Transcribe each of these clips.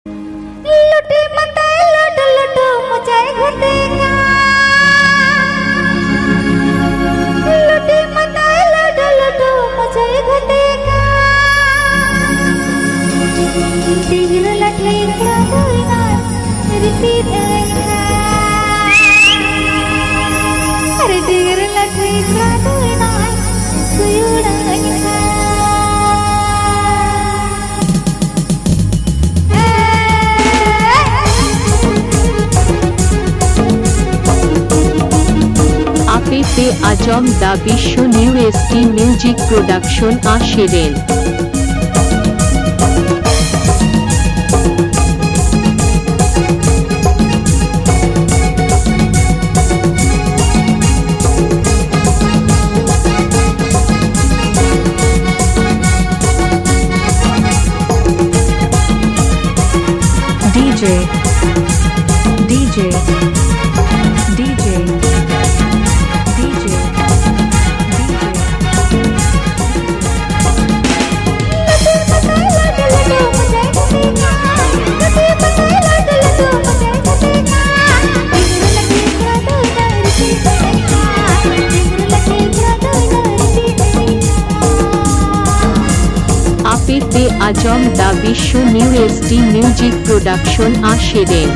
लुटे मताए लुट लुट मुझाए घटेगा लुटे मताए लुट लुट मुझाए घटेगा टिगर लटे क्या कोई ना रिपीट अरे टिगर लटे क्या कोई ना सुयुड़ा আপেতে আজম দা বিশ্ব নিউ এসটি মিউজিক প্রোডাকশন আশিরেন DJ DJ DJ আপেতে আজম দা বিশ্ব নিউ এসটি মিউজিক প্রোডাকশন আশিরেন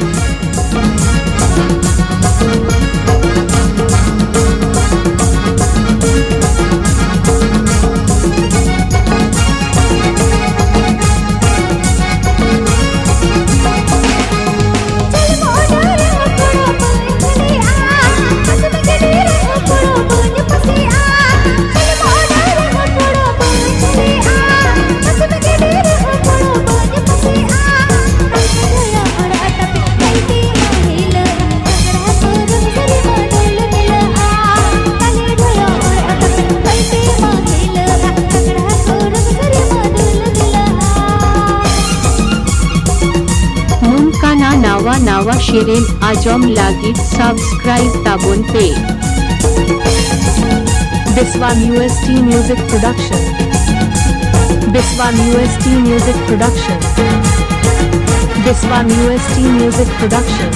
nawa nawa shirin ajom lagit subscribe tabon pe Biswan UST Music Production Biswan UST Music Production Biswan UST Music Production